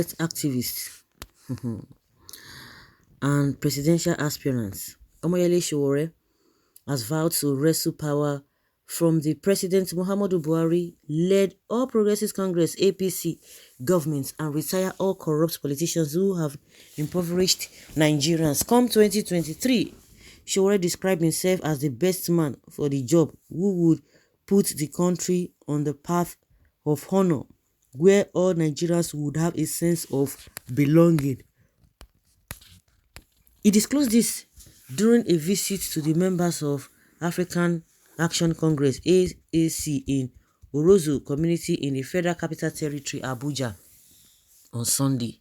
rights activists and presidential aspirants. Omoyele Sowore has vowed to wrestle power from the President Muhammadu Buhari-led All Progressives Congress (APC) government and retire all corrupt politicians who have impoverished Nigerians. Come 2023, Sowore described himself as the best man for the job who would put the country on the path of honor, where all Nigerians would have a sense of belonging. He disclosed this during a visit to the members of African Action Congress (AAC) in Orozo community in the Federal Capital Territory, Abuja, on Sunday.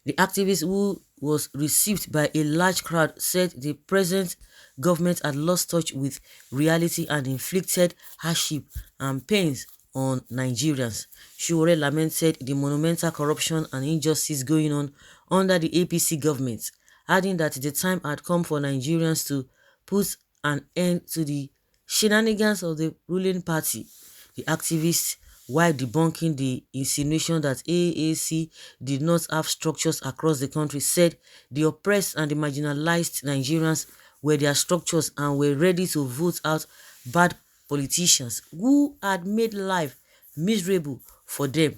The activist, who was received by a large crowd, said the present government had lost touch with reality and inflicted hardship and pains on Nigerians. Sowore lamented the monumental corruption and injustice going on under the APC government, adding that the time had come for Nigerians to put an end to the shenanigans of the ruling party. The activists, while debunking the insinuation that AAC did not have structures across the country, said the oppressed and the marginalized Nigerians were their structures and were ready to vote out bad politicians who had made life miserable for them.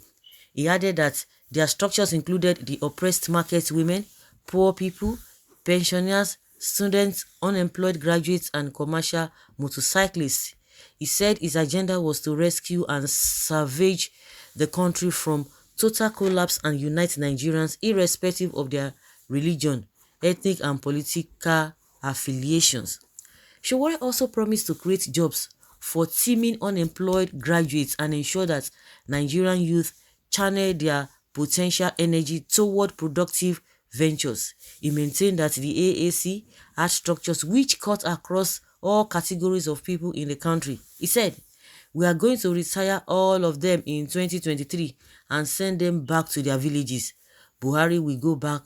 He added that their structures included the oppressed market women, poor people, pensioners, students, unemployed graduates, and commercial motorcyclists. He said his agenda was to rescue and salvage the country from total collapse and unite Nigerians irrespective of their religion, ethnic and political affiliations. Sowore also promised to create jobs for teeming unemployed graduates and ensure that Nigerian youth channel their potential energy toward productive ventures. He maintained that the AAC had structures which cut across all categories of people in the country. He said, "We are going to retire all of them in 2023 and send them back to their villages. Buhari will go back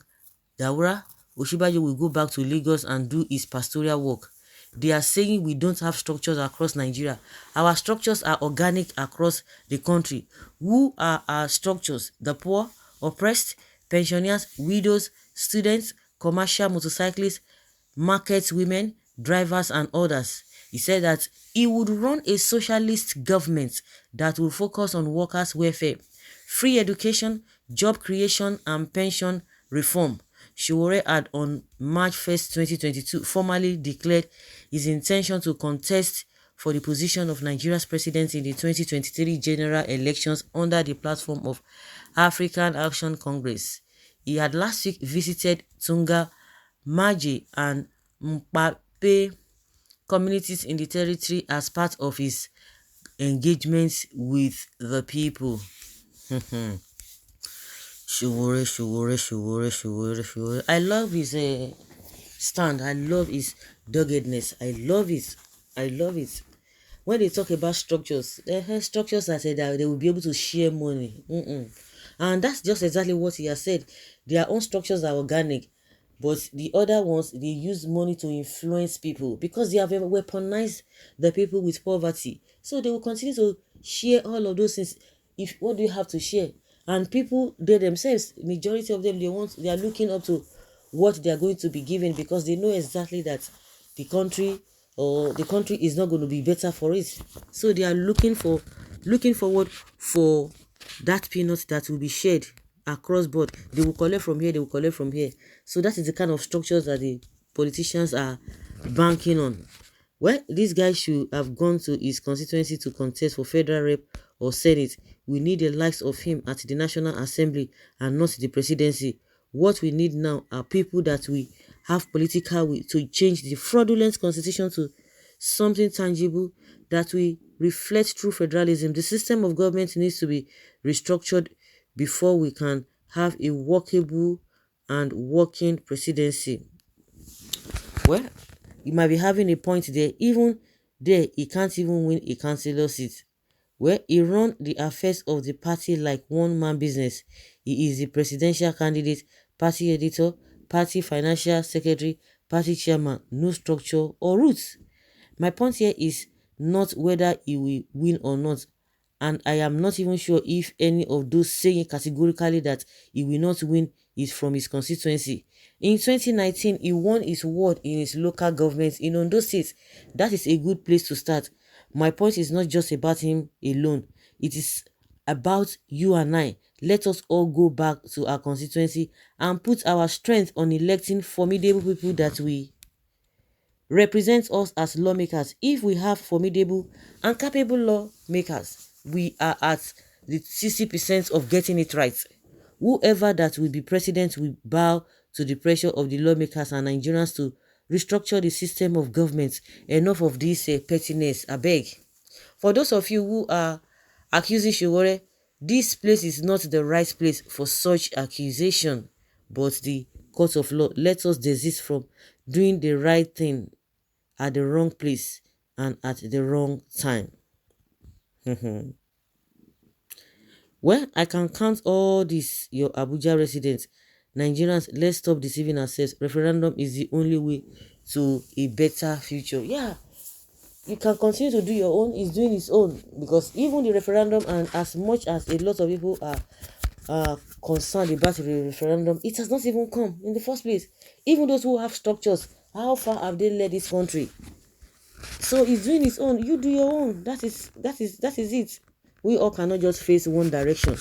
Daura, Oshibajo will go back to Lagos and do his pastoral work. They are saying we don't have structures across Nigeria. Our structures are organic across the country. Who are our structures? The poor, oppressed, pensioners, widows, students, commercial motorcyclists, market women, drivers, and others." He said that he would run a socialist government that will focus on workers' welfare, free education, job creation, and pension reform. Sowore had on March 1st, 2022, formally declared his intention to contest for the position of Nigeria's president in the 2023 general elections under the platform of African Action Congress. He had last week visited Tunga, Maje, and Mpape communities in the territory as part of his engagements with the people. Sowore. I love his stand. I love his doggedness. I love it. When they talk about structures, structures that say that they will be able to share money. And that's just exactly what he has said. Their own structures are organic, but the other ones, they use money to influence people because they have weaponized the people with poverty. So they will continue to share all of those things. What do you have to share? And people, they themselves, majority of them, they are looking up to what they are going to be given because they know exactly that the country is not going to be better for it. So they are looking forward for that peanut that will be shared across board. They will collect from here, So that is the kind of structures that the politicians are banking on. Well, this guy should have gone to his constituency to contest for federal rep or senate. We need the likes of him at the National Assembly and not the presidency. What we need now are people that we have political will to change the fraudulent constitution to something tangible that will reflect true federalism. The system of government needs to be restructured before we can have a workable and working presidency. Well, you might be having a point there. Even there, he can't even win a councillor seat. Well, he run the affairs of the party like one-man business. He is the presidential candidate, party editor, party financial secretary, party chairman, no structure or roots. My point here is not whether he will win or not, And I am not even sure if any of those saying categorically that he will not win is from his constituency. In 2019, he won his ward in his local government in Ondo State. That is a good place to start. My point is not just about him alone. It is about you and I. Let us all go back to our constituency and put our strength on electing formidable people that we represent us as lawmakers. If we have formidable and capable lawmakers, we are at the 60% of getting it right. Whoever that will be president will bow to the pressure of the lawmakers and Nigerians to restructure the system of government. Enough of this pettiness, I beg. For those of you who are accusing Sowore, this place is not the right place for such accusation, but the court of law. Let us desist from doing the right thing at the wrong place and at the wrong time. Well, I can count all this, your Abuja residents. Nigerians, let's stop deceiving ourselves. Referendum is the only way to a better future. Yeah, you can continue to do your own. He's doing his own, because even the referendum, and as much as a lot of people are concerned about the referendum, it has not even come in the first place. Even those who have structures, how far have they led this country? So he's doing his own. You do your own. That is it. We all cannot just face one direction.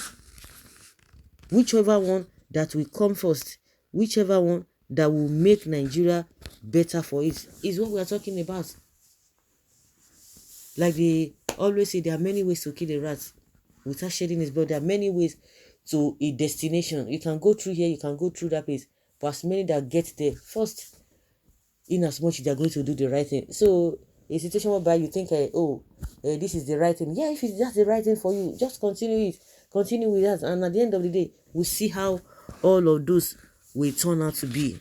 Whichever one that will come first, whichever one that will make Nigeria better for it, is what we are talking about. Like they always say, there are many ways to kill a rat without shedding his blood. There are many ways to a destination. You can go through here, you can go through that place, but as many that get there first, in as much they are going to do the right thing. So a situation whereby you think, this is the right thing. Yeah, if that's the right thing for you, just continue with that, and at the end of the day, we'll see how all of those will turn out to be.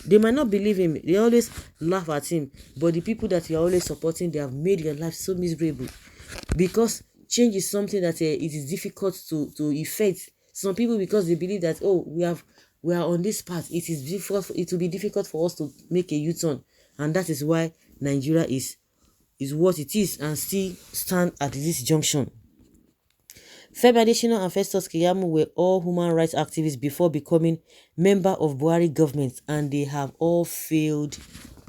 They might not believe him, they always laugh at him, but the people that you are always supporting, they have made your life so miserable, because change is something that it is difficult to effect. Some people, because they believe that we are on this path, it will be difficult for us to make a U-turn, and that is why Nigeria is what it is and still stand at this junction. Femi Adesina and Festus Keyamo were all human rights activists before becoming member of Buhari government, and they have all failed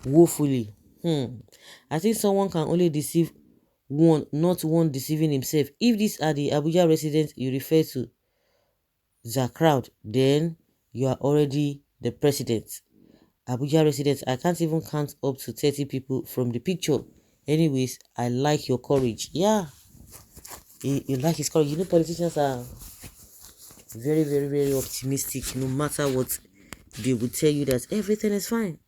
woefully. I think someone can only deceive one, not one deceiving himself. If these are the Abuja residents you refer to, the crowd, then you are already the president. Abuja residents, I can't even count up to 30 people from the picture. Anyways, I like your courage. Yeah, you like his courage. You know, politicians are very, very, very optimistic. No matter what, they will tell you that everything is fine.